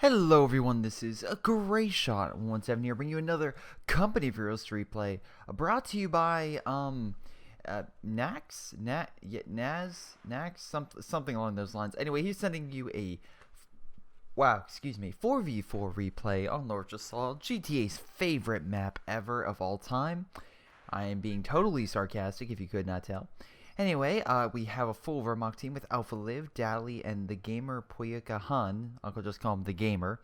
Hello everyone, this is a Greyshot17 here, bringing you another Company of Heroes replay, brought to you by, something along those lines. Anyway, he's sending you a, 4v4 replay on Lord Assault, GTA's favorite map ever of all time. I am being totally sarcastic, if you could not tell. Anyway, we have a full Vermont team with Alpha Liv, Dally, and the gamer Poyuka Han. I'll just call him the gamer.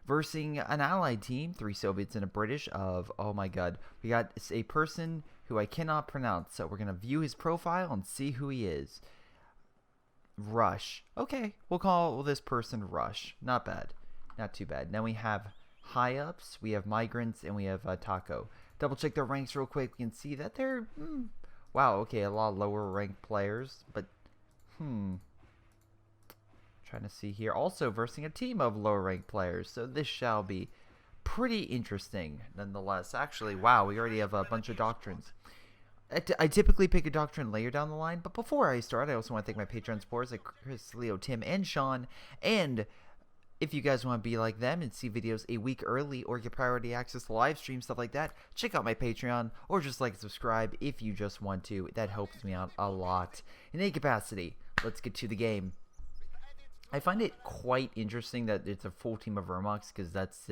Versus an allied team, 3 Soviets and a British of, oh my god, we got a person who I cannot pronounce, so we're going to view his profile and see who he is. Rush. Okay, we'll call this person Rush. Not bad. Not too bad. Now we have high-ups, we have migrants, and we have Taco. Double check their ranks real quick. We can see that they're... wow, okay, a lot of lower ranked players, but, trying to see here. Also versing a team of lower ranked players, so this shall be pretty interesting, nonetheless. Actually, wow, we already have a bunch of doctrines. I typically pick a doctrine later down the line, but before I start, I also want to thank my Patreon supporters like Chris, Leo, Tim, and Sean, and... if you guys want to be like them and see videos a week early or get priority access to live stream, stuff like that, check out my Patreon or just like and subscribe if you just want to. That helps me out a lot. In any capacity, let's get to the game. I find it quite interesting that it's a full team of Vermox because that's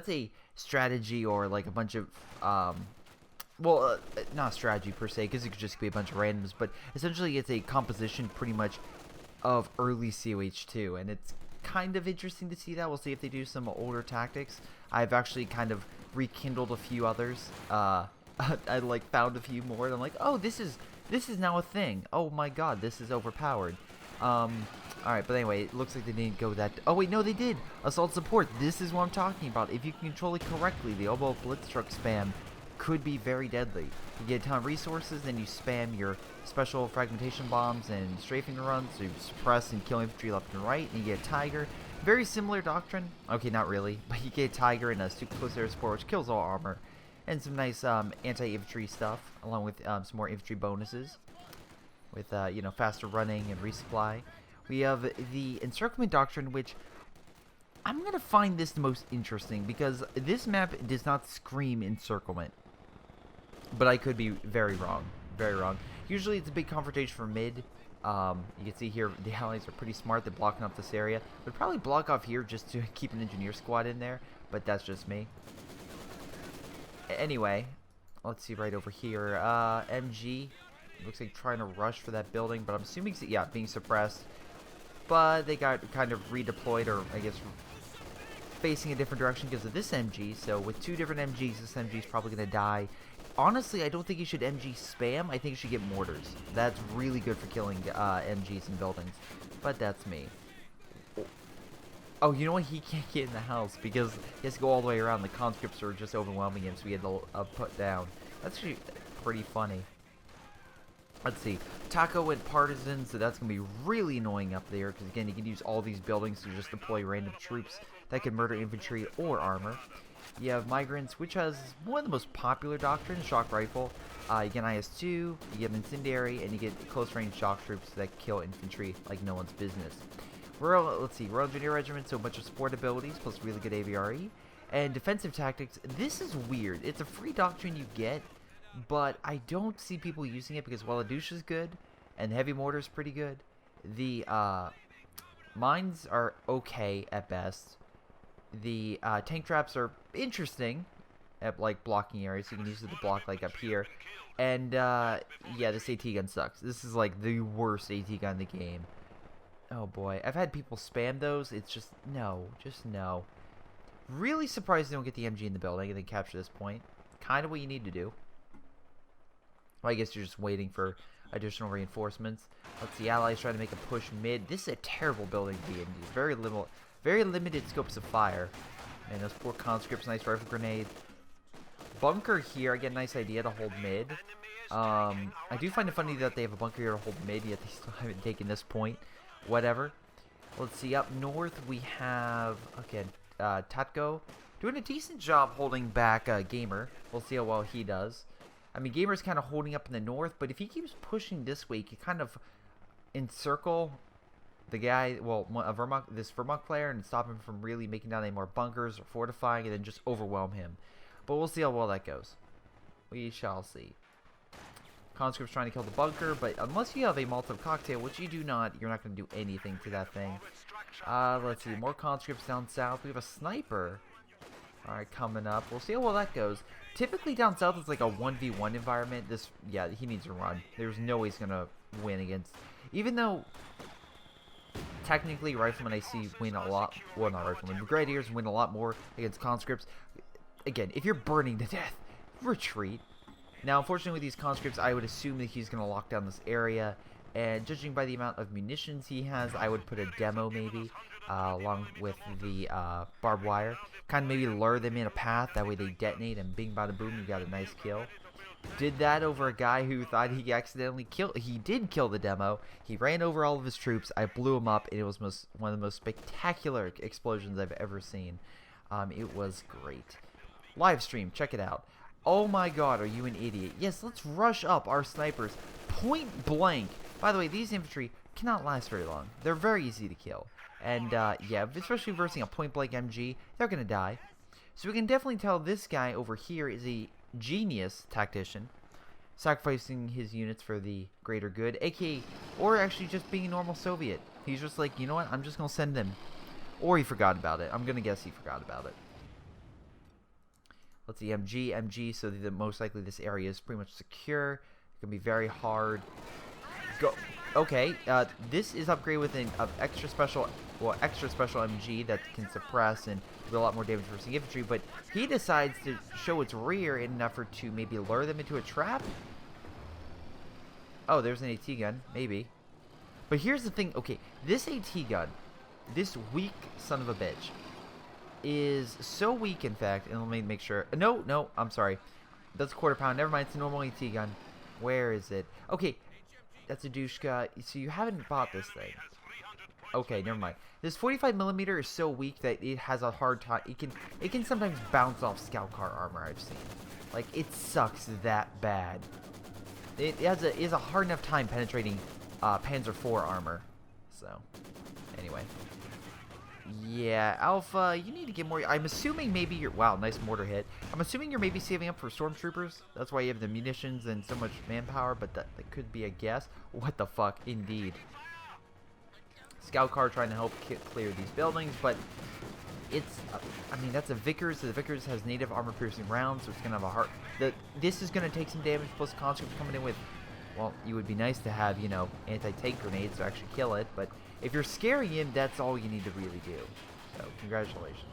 a strategy or like a bunch of not strategy per se because it could just be a bunch of randoms, but essentially it's a composition pretty much of early COH2, and it's kind of interesting to see that. We'll see if they do some older tactics. I've actually kind of rekindled a few others. I like found a few more and I'm like, oh, this is now a thing. Oh my god, this is overpowered. Alright, but anyway, it looks like they didn't go that... oh wait, no, they did! Assault support, this is what I'm talking about. If you can control it correctly, the elbow blitz truck spam could be very deadly. You get a ton of resources, then you spam your special fragmentation bombs and strafing runs, so you suppress and kill infantry left and right, and you get a Tiger. Very similar doctrine. Okay, not really, but you get a Tiger and a super close air support, which kills all armor, and some nice anti-infantry stuff, along with some more infantry bonuses, with you know, faster running and resupply. We have the encirclement doctrine, which I'm gonna find this the most interesting because this map does not scream encirclement. But I could be very wrong. Very wrong. Usually it's a big confrontation for mid. You can see here the allies are pretty smart. They're blocking off this area. They'd probably block off here just to keep an engineer squad in there. But that's just me. Anyway, let's see right over here. MG. Looks like trying to rush for that building. But I'm assuming, yeah, being suppressed. But they got kind of redeployed, or I guess facing a different direction because of this MG. So with two different MGs, this MG is probably going to die. Honestly, I don't think you should MG spam. I think you should get mortars. That's really good for killing MGs in buildings. But that's me. Oh, you know what? He can't get in the house because he has to go all the way around. The conscripts are just overwhelming him, so he had to put down. That's actually pretty funny. Let's see. Taco went partisan, so that's going to be really annoying up there because, again, you can use all these buildings to just deploy random troops that can murder infantry or armor. You have migrants, which has one of the most popular doctrines, shock rifle. You get an IS-2, you get an incendiary, and you get close range shock troops that kill infantry like no one's business. Let's see, Royal Engineer Regiment, so a bunch of support abilities plus really good AVRE. And defensive tactics, this is weird. It's a free doctrine you get, but I don't see people using it because Waladouche is good, and Heavy Mortar is pretty good. The mines are okay at best. The tank traps are interesting at like blocking areas, so you can use it to block like up here. And yeah, this AT gun sucks. This is like the worst AT gun in the game. Oh boy, I've had people spam those. It's just no, Really surprised they don't get the MG in the building and then capture this point. Kind of what you need to do. Well, I guess you're just waiting for additional reinforcements. Let's see, allies trying to make a push mid. This is a terrible building to be in. Very limited scopes of fire. Man, those poor conscripts, nice rifle grenade. Bunker here, I get a nice idea to hold mid. I do find it funny that they have a bunker here to hold mid, yet they still haven't taken this point. Whatever. Let's see, up north we have, again, Tatko doing a decent job holding back Gamer. We'll see how well he does. I mean, Gamer's kind of holding up in the north, but if he keeps pushing this way, he can kind of encircle the guy, well, this Vermont player, and stop him from really making down any more bunkers or fortifying, and then just overwhelm him. But we'll see how well that goes. We shall see. Conscript's trying to kill the bunker, but unless you have a Molotov cocktail, which you do not, you're not going to do anything to that thing. Let's see, more conscripts down south. We have a sniper. Alright, coming up. We'll see how well that goes. Typically down south it's like a 1v1 environment. Yeah, he needs to run. There's no way he's going to win against, even though technically Riflemen I see win a lot, well not Riflemen, the Grenadiers win a lot more against conscripts. Again, if you're burning to death, retreat. Now, unfortunately with these conscripts, I would assume that he's going to lock down this area, and judging by the amount of munitions he has, I would put a demo maybe, along with the barbed wire. Kind of maybe lure them in a path, that way they detonate, and bing bada boom, you got a nice kill. Did that over a guy who thought he accidentally killed. He did kill the demo. He ran over all of his troops. I blew him up, and it was one of the most spectacular explosions I've ever seen. It was great. Live stream, check it out. Oh my god, are you an idiot? Yes, let's rush up our snipers. Point blank. By the way, these infantry cannot last very long. They're very easy to kill. And, yeah, especially versus a point blank MG, they're gonna die. So we can definitely tell this guy over here is a genius tactician, sacrificing his units for the greater good, aka, or actually just being a normal Soviet. He's just like, you know what, I'm just gonna send them. Or he forgot about it. I'm gonna guess he forgot about it. Let's see, MG, so that most likely this area is pretty much secure. It's gonna be very hard. Go. Okay, this is upgraded with an extra special MG that can suppress and do a lot more damage versus infantry, but he decides to show its rear in an effort to maybe lure them into a trap. Oh, there's an AT gun, maybe. But here's the thing, okay, this AT gun, this weak son of a bitch, is so weak, in fact, and let me make sure. No, I'm sorry. That's a quarter pound. Never mind, it's a normal AT gun. Where is it? Okay, that's a Dushka. So you haven't bought this thing. Okay, never mind. This 45mm is so weak that it has a hard time. It can sometimes bounce off scout car armor. I've seen. Like, it sucks that bad. It has a hard enough time penetrating Panzer IV armor. So, anyway. Yeah, Alpha, you need to get more. I'm assuming maybe you're. Wow, nice mortar hit. I'm assuming you're maybe saving up for stormtroopers. That's why you have the munitions and so much manpower, but that could be a guess. What the fuck, indeed. Scout car trying to help clear these buildings, but it's. I mean, that's a Vickers. So the Vickers has native armor piercing rounds, so it's gonna have a hard. This is gonna take some damage. Plus, conscripts coming in with. Well, it would be nice to have, you know, anti-tank grenades to actually kill it, but if you're scaring him, that's all you need to really do. So, congratulations.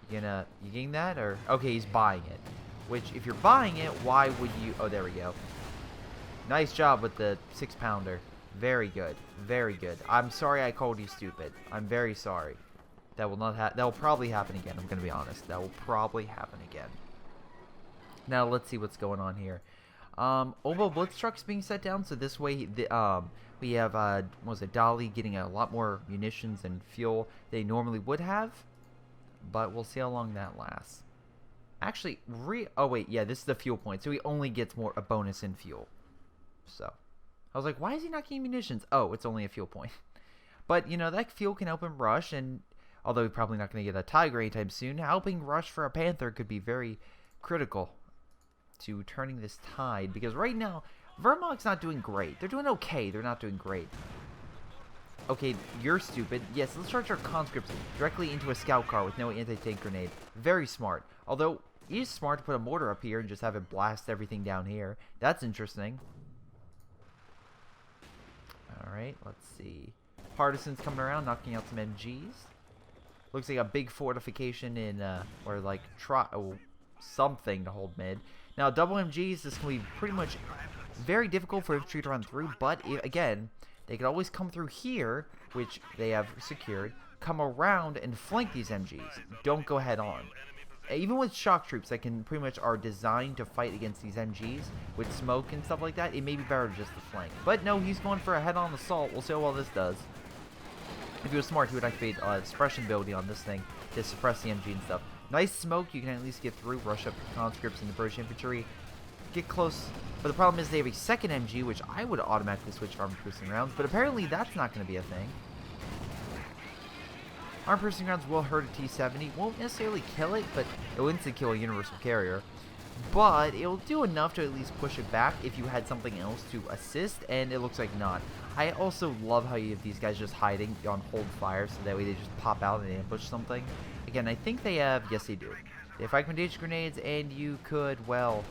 You getting that? Or, okay, he's buying it. Which, if you're buying it, why would you... Oh, there we go. Nice job with the 6-pounder. Very good. Very good. I'm sorry I called you stupid. I'm very sorry. That will not that will probably happen again, I'm going to be honest. That will probably happen again. Now, let's see what's going on here. Obo Blitz trucks being set down, so this way we have what was it, Dolly getting a lot more munitions and fuel they normally would have, but we'll see how long that lasts. Actually, oh wait, yeah, this is the fuel point, so he only gets a bonus in fuel. So I was like, why is he not getting munitions? Oh, it's only a fuel point. But you know, that fuel can help him rush, and although he's probably not going to get a Tiger anytime soon, helping rush for a Panther could be very critical to turning this tide, because right now Vermont's not doing great. They're doing okay. They're not doing great. Okay, you're stupid. Yes, let's charge our conscripts directly into a scout car with no anti-tank grenade. Very smart. Although it is smart to put a mortar up here and just have it blast everything down here. That's interesting. All right, let's see. Partisans coming around, knocking out some MGs. Looks like a big fortification in or like something to hold mid. Now, double MGs, this can be pretty much very difficult for infantry to run through, but again, they can always come through here, which they have secured, come around and flank these MGs. Don't go head on. Even with shock troops that can pretty much are designed to fight against these MGs with smoke and stuff like that, it may be better just to flank. But no, he's going for a head-on assault. We'll see how well this does. If he was smart, he would activate suppression ability on this thing to suppress the MG and stuff. Nice smoke, you can at least get through, rush up conscripts and the British infantry, get close But the problem is they have a second MG, which I would automatically switch to armor-piercing rounds, but apparently that's not going to be a thing. Armor-piercing rounds will hurt a T-70. Won't necessarily kill it, but it'll instantly kill a universal carrier. But it'll do enough to at least push it back if you had something else to assist, and it looks like not. I also love how you have these guys just hiding on hold fire, so that way they just pop out and ambush something. Again, I think they have, yes they do. They have fragmentation grenades, and you could, well...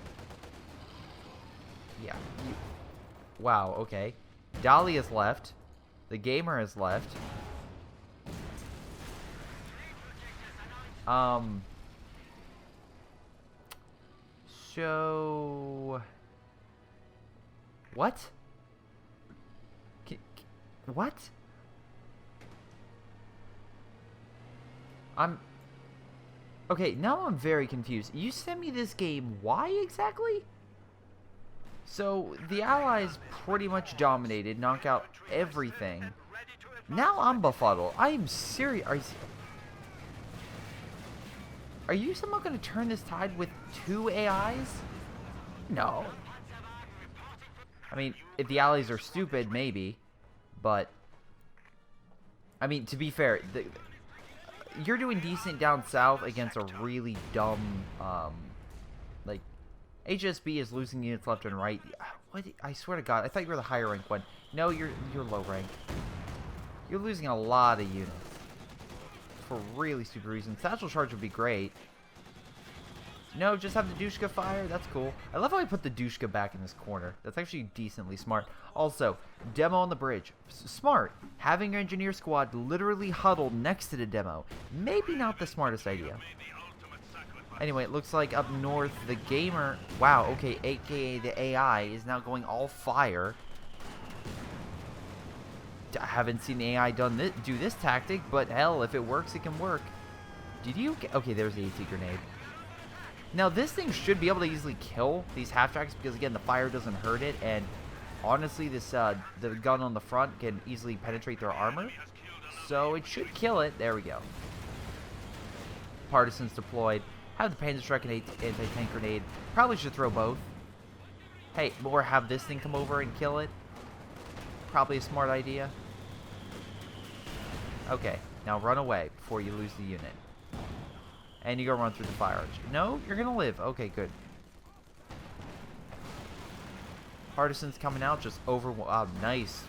Yeah. Wow, okay. Dolly is left. The gamer is left. So... What? What? Okay, now I'm very confused. You sent me this game, why exactly? So, the Allies pretty much dominated, knock out everything. Now I'm befuddled. I am serious. Are you somehow going to turn this tide with 2 AIs? No. I mean, if the Allies are stupid, maybe. But, I mean, to be fair, you're doing decent down south against a really dumb, like, HSB is losing units left and right. What? I swear to God, I thought you were the higher rank one. No, you're low rank. You're losing a lot of units. For really stupid reasons. Satchel charge would be great. No, just have the Dushka fire. That's cool. I love how I put the Dushka back in this corner. That's actually decently smart. Also, demo on the bridge. Smart. Having your engineer squad literally huddled next to the demo. Maybe not the smartest idea. Anyway, it looks like up north, the gamer... Wow, okay, aka the AI is now going all fire. I haven't seen the AI do this tactic, but hell, if it works, it can work. Did you get... Okay, there's the AT grenade. Now, this thing should be able to easily kill these half-tracks because, again, the fire doesn't hurt it, and honestly, this the gun on the front can easily penetrate their armor. So, it should kill it. There we go. Partisans deployed. Have the Panzer Strike and anti-tank grenade. Probably should throw both. Hey, or have this thing come over and kill it. Probably a smart idea. Okay, now run away before you lose the unit. And you go run through the fire arch. No, you're gonna live. Okay, good. Partisans coming out, just nice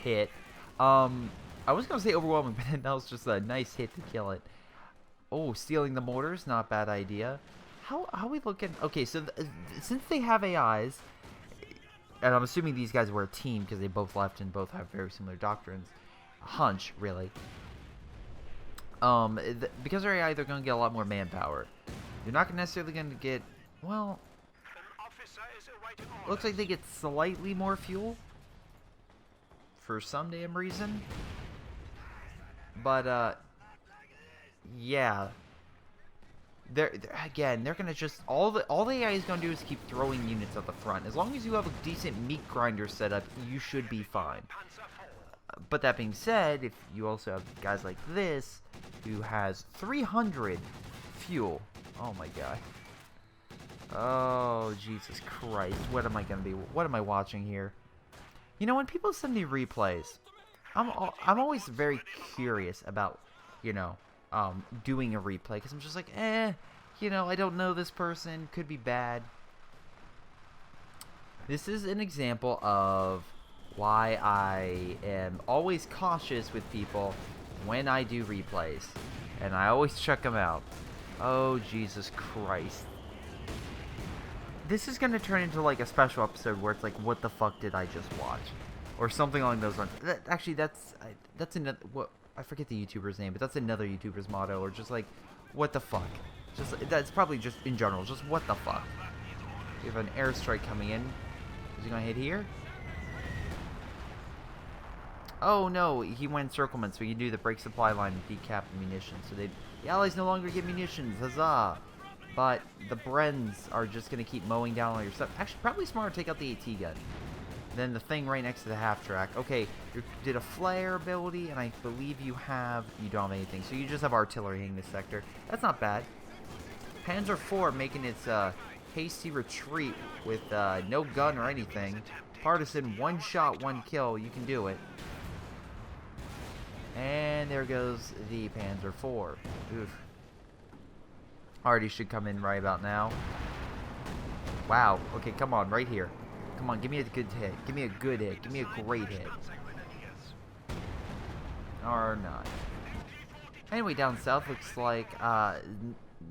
hit. I was gonna say overwhelming, but that was just a nice hit to kill it. Oh, stealing the mortars, not a bad idea. How are we looking? Okay, so since they have AIs, and I'm assuming these guys were a team because they both left and both have very similar doctrines. A hunch, really. Because they're AI, they're going to get a lot more manpower. They're not necessarily going to get, well, looks like they get slightly more fuel for some damn reason. But, yeah. They're going to just, all the AI is going to do is keep throwing units at the front. As long as you have a decent meat grinder set up, you should be fine. But that being said, if you also have guys like this, who has 300 fuel. Oh my god. Oh, Jesus Christ. What am I watching here? You know, when people send me replays, I'm always very curious about, you know, doing a replay. Because I'm just like, you know, I don't know this person. Could be bad. This is an example of why I am always cautious with people when I do replays, and I always check them out. Oh, Jesus Christ. This is going to turn into like a special episode where it's like, what the fuck did I just watch? Or something along those lines. Actually, that's another, I forget the YouTuber's name, but that's another YouTuber's motto, or just like, what the fuck? Just, that's probably just in general, just what the fuck? We have an airstrike coming in. Is he going to hit here? Oh no, he went encirclement, so he can do the break supply line and decap the munitions. So the Allies no longer get munitions, huzzah! But the Brens are just going to keep mowing down all your stuff. Actually, probably smarter to take out the AT gun. Then the thing right next to the half-track. Okay, you did a flare ability, and I believe you don't have anything. So you just have artillery in this sector. That's not bad. Panzer IV making its hasty retreat with no gun or anything. Partisan, 1 shot, 1 kill. You can do it. And there goes the Panzer IV. Oof. Already should come in right about now. Wow. Okay, come on, right here. Come on, give me a good hit. Give me a good hit. Give me a great hit. Or not. Anyway, down south looks like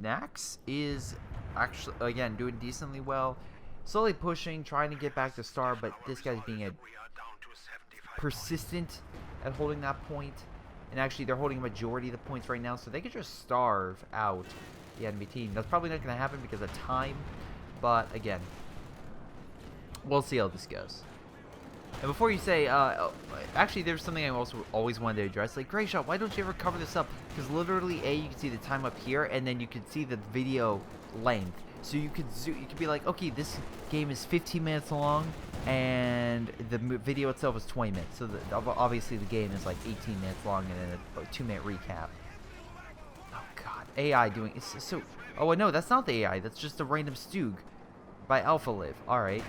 Nax is actually, again, doing decently well. Slowly pushing, trying to get back to Star, but this guy's being persistent at holding that point. And actually, they're holding a majority of the points right now, so they could just starve out the enemy team. That's probably not going to happen because of time, but again, we'll see how this goes. And before you say, actually, there's something I also always wanted to address. Like, Greyshot, why don't you ever cover this up? Because literally, you can see the time up here, and then you can see the video length. So you could be like, okay, this game is 15 minutes long, and the video itself is 20 minutes. So obviously, the game is like 18 minutes long, and then a 2-minute recap. Oh God, AI doing it's so. Oh no, that's not the AI. That's just a random Stug by Alpha Live. All right.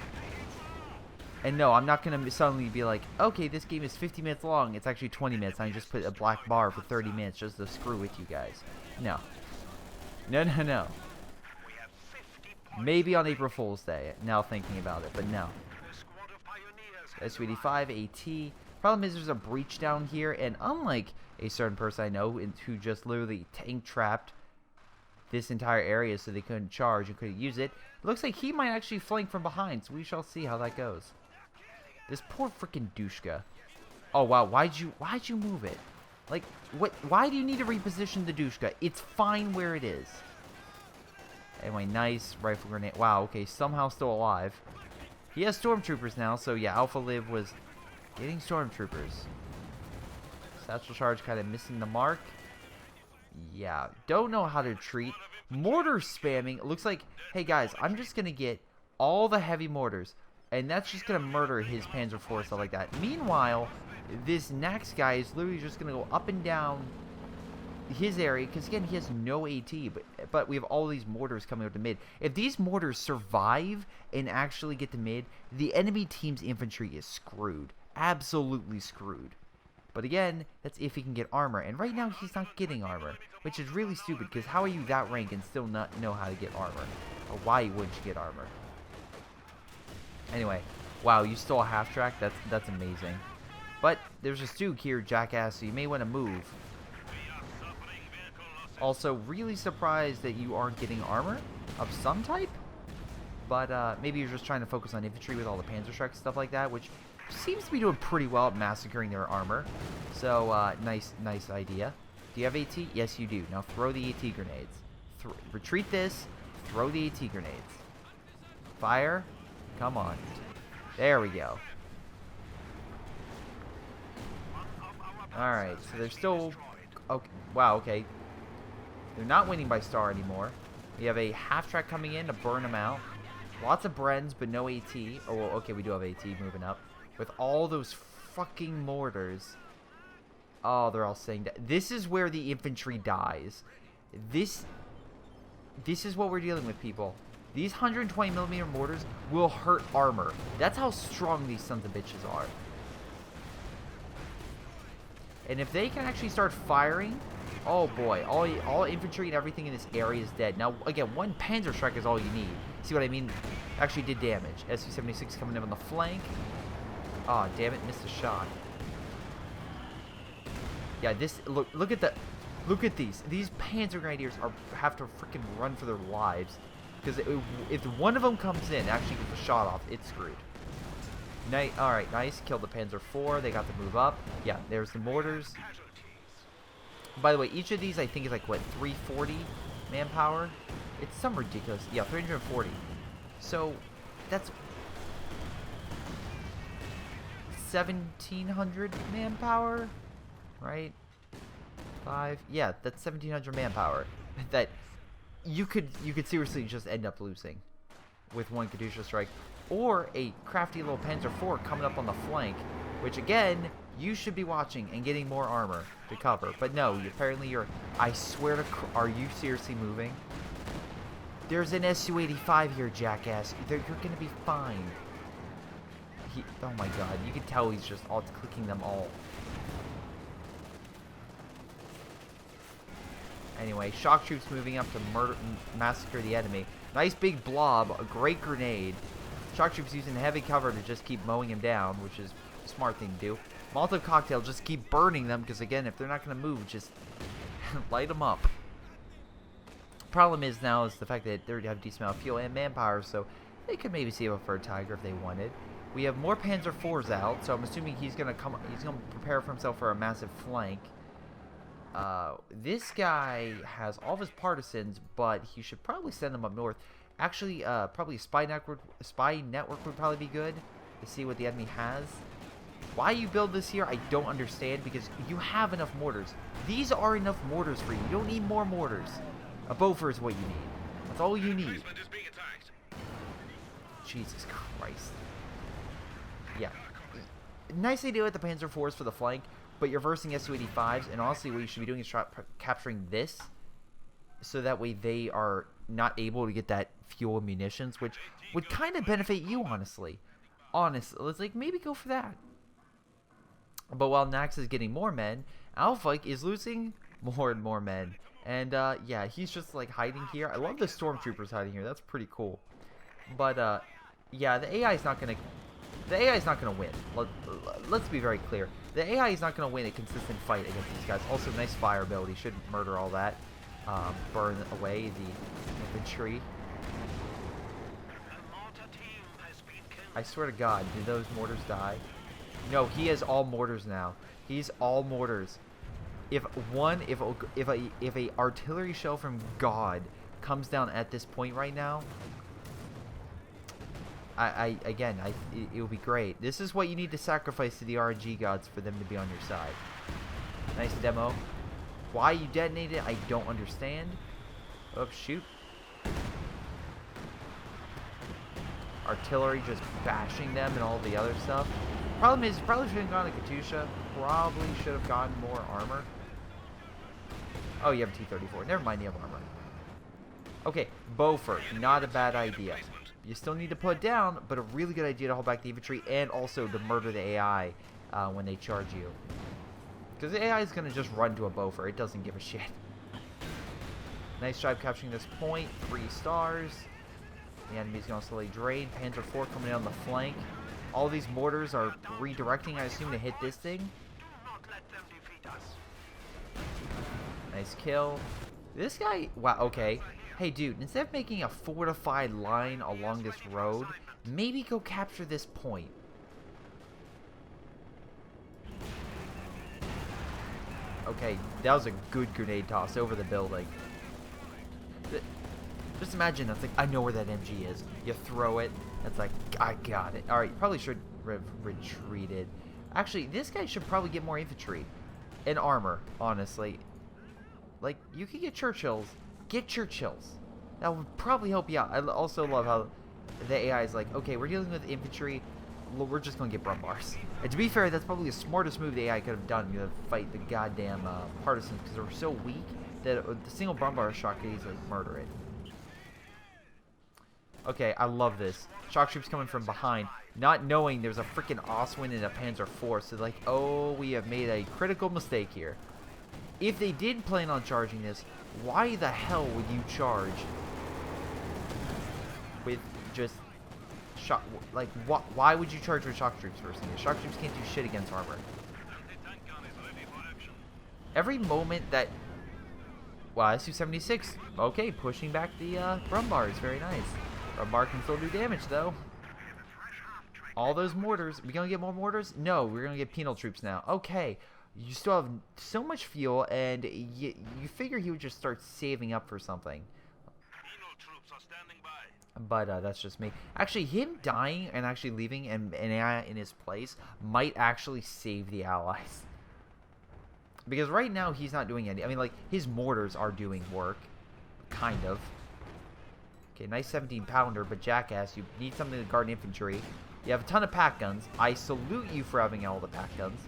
And no, I'm not going to suddenly be like, okay, this game is 50 minutes long. It's actually 20 minutes. And I just put a black bar for 30 minutes just to screw with you guys. No. No, no, no. Maybe on April Fool's Day, now thinking about it, but no. SUD5, AT. Problem is there's a breach down here, and unlike a certain person I know who just literally tank trapped this entire area so they couldn't charge and couldn't use it, it looks like he might actually flank from behind, so we shall see how that goes. This poor freaking douchka. Oh wow, why'd you move it? Like, what? Why do you need to reposition the douchka? It's fine where it is. Anyway, nice rifle grenade. Wow, okay, somehow still alive. He has stormtroopers now, so yeah, Alpha Live was getting stormtroopers. Satchel charge kind of missing the mark. Yeah, don't know how to treat. Mortar spamming. It looks like, hey guys, I'm just going to get all the heavy mortars, and that's just going to murder his Panzer IV, stuff like that. Meanwhile, this Nax guy is literally just going to go up and down his area, because again, he has no AT, but we have all these mortars coming out to mid. If these mortars survive and actually get to mid, the enemy team's infantry is screwed. Absolutely screwed. But again, that's if he can get armor, and right now he's not getting armor, which is really stupid, because how are you that rank and still not know how to get armor? Or why wouldn't you get armor? Anyway, wow, you stole a half track? That's amazing. But there's a Stug here, jackass, so you may want to move. Also, really surprised that you aren't getting armor of some type. But maybe you're just trying to focus on infantry with all the Panzerschrecks, stuff like that, which seems to be doing pretty well at massacring their armor. So, nice idea. Do you have AT? Yes, you do. Now throw the AT grenades. Retreat this. Throw the AT grenades. Fire. Come on. There we go. Alright, so they're still... Okay. Wow, okay. They're not winning by star anymore. We have a half-track coming in to burn them out. Lots of Brens, but no AT. Oh, well, okay, we do have AT moving up. With all those fucking mortars. Oh, they're all saying that. This is where the infantry dies. This is what we're dealing with, people. These 120mm mortars will hurt armor. That's how strong these sons of bitches are. And if they can actually start firing... Oh boy, all infantry and everything in this area is dead. Now, again, one Panzerschreck is all you need. See what I mean? Actually did damage. SU-76 coming in on the flank. Oh, damn it, missed a shot. Yeah, this look at these. These Panzer Grenadiers have to freaking run for their lives, because if one of them comes in, actually gets a shot off, it's screwed. All right, nice. Killed the Panzer IV. They got to move up. Yeah, there's the mortars. By the way, each of these I think is like, what, 340 manpower? It's some ridiculous. Yeah, 340. So, that's 1,700 manpower, right? Yeah, that's 1,700 manpower. That you could seriously just end up losing with one Katyusha strike, or a crafty little Panzer IV coming up on the flank, which again, you should be watching and getting more armor to cover. But no, apparently you're... I swear to... Are you seriously moving? There's an SU-85 here, jackass. You're gonna be fine. Oh my god, you can tell he's just alt-clicking them all. Anyway, shock troops moving up to massacre the enemy. Nice big blob, a great grenade. Shock troops using heavy cover to just keep mowing him down, which is a smart thing to do. Molotov cocktail, just keep burning them, because again, if they're not going to move, just light them up. Problem is now is the fact that they have decent amount of fuel and manpower, so they could maybe save up for a Tiger if they wanted. We have more Panzer IVs out, so I'm assuming he's gonna prepare for himself for a massive flank. This guy has all of his partisans, but he should probably send them up north. Actually, probably a spy network would probably be good to see what the enemy has. Why you build this here, I don't understand, because you have enough mortars. These are enough mortars for you. You don't need more mortars. A Bofor is what you need. That's all you need. Jesus Christ. Yeah. Nice idea with the Panzer IVs for the flank, but you're versing Su-85s, and honestly what you should be doing is capturing this, so that way they are not able to get that fuel and munitions, which would kind of benefit you, honestly. Honestly, let's like maybe go for that. But while Nax is getting more men, Alpha is losing more and more men. And yeah, he's just like hiding here. I love the stormtroopers hiding here. That's pretty cool. But yeah, the AI is not gonna win. Let's be very clear. The AI is not gonna win a consistent fight against these guys. Also, nice fire ability. Should murder all that. Burn away the infantry. I swear to God, did those mortars die? No, he has all mortars now. He's all mortars. If a artillery shell from God comes down at this point right now, it will be great. This is what you need to sacrifice to the RNG gods for them to be on your side. Nice demo. Why you detonate it, I don't understand. Oh, shoot. Artillery just bashing them and all the other stuff. Problem is, probably should have gone to Katusha. Probably should have gotten more armor. Oh, you have a T-34. Never mind, you have armor. Okay, Bofor. Not a bad idea. You still need to put it down, but a really good idea to hold back the infantry and also to murder the AI when they charge you. Because the AI is going to just run to a Bofor. It doesn't give a shit. Nice job capturing this point. 3 stars. The enemy's going to slowly drain. Panzer IV coming in on the flank. All these mortars are redirecting, I assume, to hit this thing. Nice kill. This guy... Wow, okay. Hey, dude, instead of making a fortified line along this road, maybe go capture this point. Okay, that was a good grenade toss over the building. Just imagine, that's like, I know where that MG is. You throw it, it's like, I got it. Alright, probably should have retreated. Actually, this guy should probably get more infantry and armor, honestly. Like, you could get Churchills. Get Churchills. That would probably help you out. I also love how the AI is like, okay, we're dealing with infantry. We're just going to get Brumbars. And to be fair, that's probably the smartest move the AI could have done to fight the goddamn partisans, because they were so weak that the single Brumbar shot could easily murder it. Okay, I love this. Shock troops coming from behind, not knowing there's a freaking Oswin and a Panzer IV. So like, oh, we have made a critical mistake here. If they did plan on charging this, why the hell would you charge with just shock? Like, why would you charge with shock troops first thing? Shock troops can't do shit against armor. Every moment that... Wow, Su-76. Okay, pushing back the Brumbars. Very nice. Brumbar can still do damage, though. All those mortars. We gonna get more mortars? No, we're gonna get penal troops now. Okay. You still have so much fuel, and you figure he would just start saving up for something. Penal troops are standing by. But that's just me. Actually, him dying and actually leaving an AI in his place might actually save the Allies. Because right now, he's not doing any... I mean, like, his mortars are doing work. Kind of. Okay, nice 17-pounder, but jackass, you need something to guard infantry. You have a ton of pack guns. I salute you for having all the pack guns.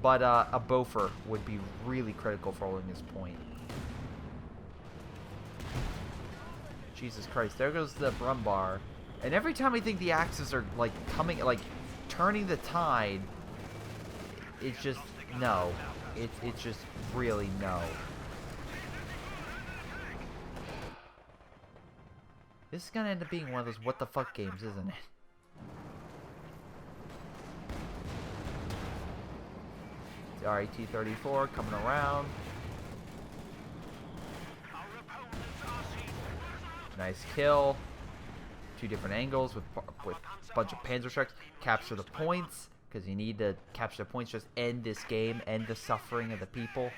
But a Bofor would be really critical for holding this point. Jesus Christ. There goes the Brumbar. And every time I think the axes are, like, coming, like, turning the tide, it's just, no. It's just really no. This is gonna end up being one of those what the fuck games, isn't it? Alright, T-34 coming around. Nice kill. 2 different angles with a bunch of Panzer strikes. Capture the points, because you need to capture the points. Just end this game, end the suffering of the people.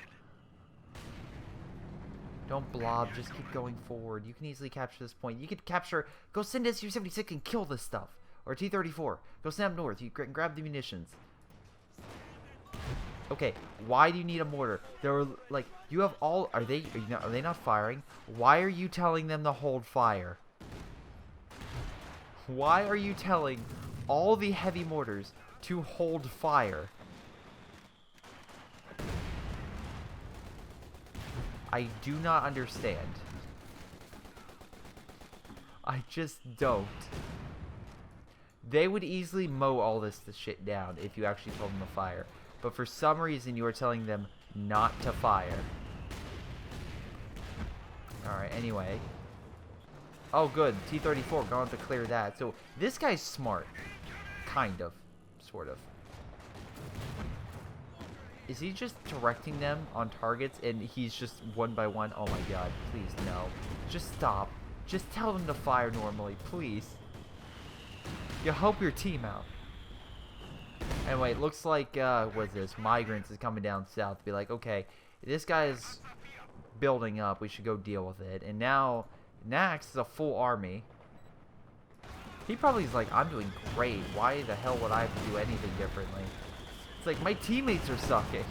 Don't blob, just keep going forward. You can easily capture this point. You could capture, go send SU-76 and kill this stuff. Or T-34, go send up north, you can grab the munitions. Okay, why do you need a mortar? They're like, you have all, are they not firing? Why are you telling them to hold fire? Why are you telling all the heavy mortars to hold fire? I do not understand. I just don't. They would easily mow all this shit down if you actually told them to fire. But for some reason, you are telling them not to fire. Alright, anyway. Oh, good. T-34 going to clear that. So, this guy's smart. Kind of. Sort of. Is he just directing them on targets and he's just one by one? Oh my god, please no. Just stop. Just tell them to fire normally, please. You help your team out. Anyway, it looks like, what's this? Migrants is coming down south. Be like, okay, this guy's building up. We should go deal with it. And now, Nax is a full army. He probably is like, I'm doing great. Why the hell would I have to do anything differently? It's like, my teammates are sucking.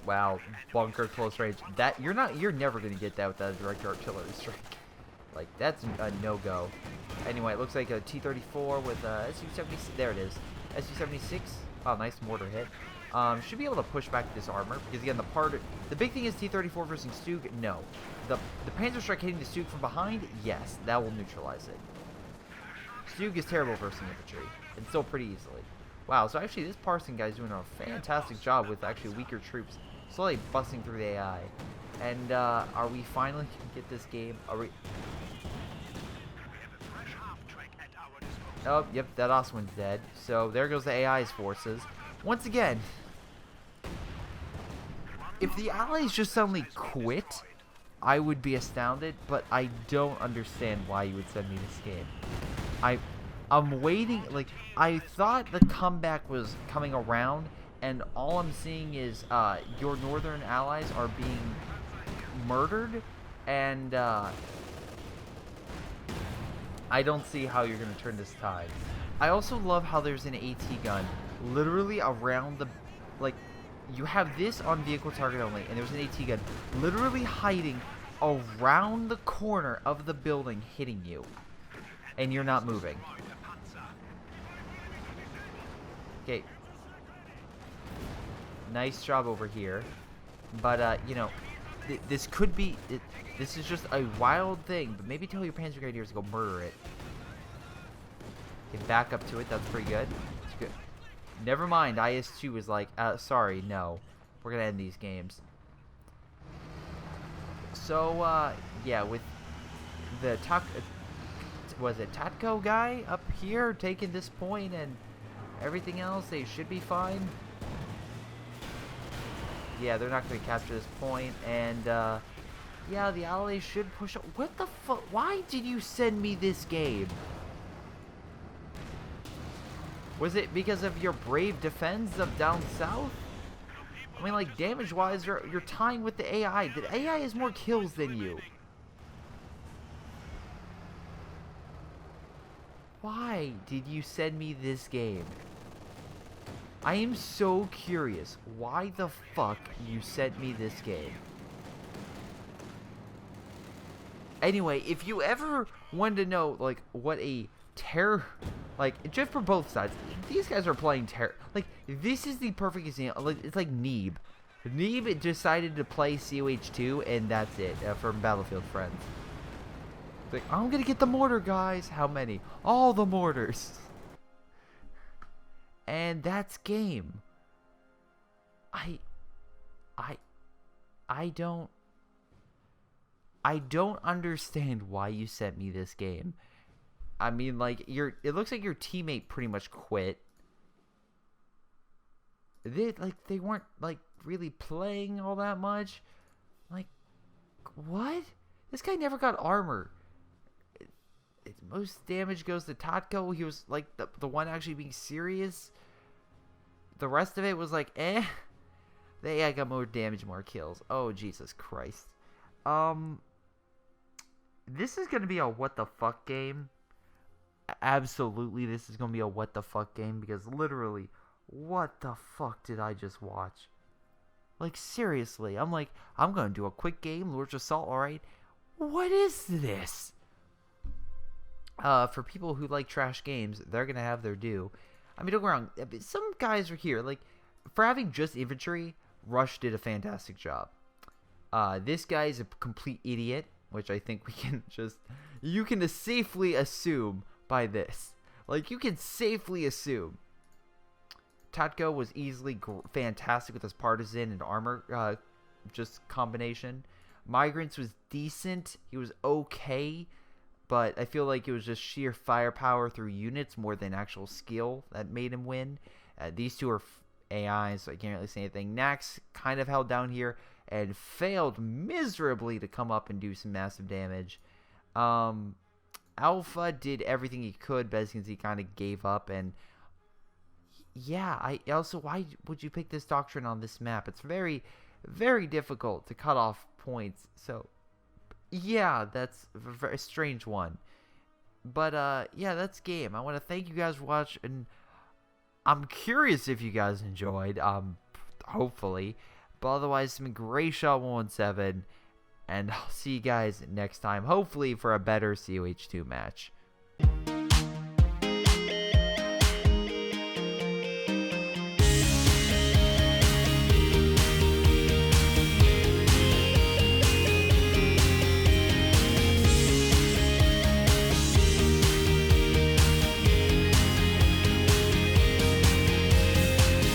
Wow, bunker close range. That, you're never going to get that with that direct artillery strike. Like, that's a no-go. Anyway, it looks like a T-34 with a SU-76. There it is. SU-76. Oh, nice mortar hit. Should be able to push back this armor. Because, again, the big thing is T-34 versus Stug. No. The Panzer Strike hitting the Stug from behind, yes. That will neutralize it. Stug is terrible versus infantry. And still pretty easily. Wow, so actually this Parson guy's doing a fantastic job with actually weaker troops. Slowly busting through the AI. And, are we finally going to get this game? Are we... Oh, yep, that last one's dead. So, there goes the AI's forces. Once again, if the Allies just suddenly quit, I would be astounded, but I don't understand why you would send me this game. I'm waiting, like, I thought the comeback was coming around, and all I'm seeing is, your northern allies are being murdered, and, I don't see how you're going to turn this tide. I also love how there's an AT gun literally around the... Like, you have this on vehicle target only, and there's an AT gun literally hiding around the corner of the building hitting you. And you're not moving. Okay. Nice job over here. But, you know... This could be... This is just a wild thing, but maybe tell your Panzer Grenadiers to go murder it. Okay, back up to it. That's pretty good. It's good. Never mind. IS-2 is like, sorry, no. We're going to end these games. So, yeah, with the was it Tatko guy up here taking this point and everything else, they should be fine. Yeah, they're not going to capture this point, and, yeah, the Allies should push up. What the fuck? Why did you send me this game? Was it because of your brave defense of down south? I mean, like, damage-wise, you're tying with the AI. The AI has more kills than you. Why did you send me this game? I am so curious why the fuck you sent me this game. Anyway, if you ever wanted to know, like, what a terror... Like, just for both sides, these guys are playing terror. Like, this is the perfect example. Like, it's like Neeb. Neeb decided to play COH2, and that's it from Battlefield Friends. It's like, I'm gonna get the mortar, guys. How many? All the mortars. And that's game. I don't understand why you sent me this game. I mean, like, it looks like your teammate pretty much quit. They weren't like really playing all that much. Like, what? This guy never got armor. Most damage goes to Tatko. He was like the one actually being serious. The rest of it was like, eh. I got more damage, more kills. Oh, Jesus Christ. This is gonna be a what the fuck game. Absolutely, this is gonna be a what the fuck game, because literally, what the fuck did I just watch? Like, seriously, I'm like, I'm gonna do a quick game, Lord's Assault, alright? What is this? For people who like trash games, they're gonna have their due. I mean, don't get me wrong, some guys are here, like, for having just infantry, Rush did a fantastic job. This guy is a complete idiot, which I think we can just, you can safely assume by this. Like, you can safely assume. Tatko was easily fantastic with his partisan and armor just combination. Migrants was decent. He was okay, but I feel like it was just sheer firepower through units more than actual skill that made him win. These two are AIs, so I can't really say anything. Nax kind of held down here and failed miserably to come up and do some massive damage. Alpha did everything he could, but as you can see, kind of gave up. And yeah, why would you pick this doctrine on this map? It's very, very difficult to cut off points. So yeah, that's a very strange one. But yeah, that's game. I want to thank you guys for watching. And I'm curious if you guys enjoyed. Hopefully. But otherwise, it's been Greyshot117, and I'll see you guys next time, hopefully for a better COH2 match.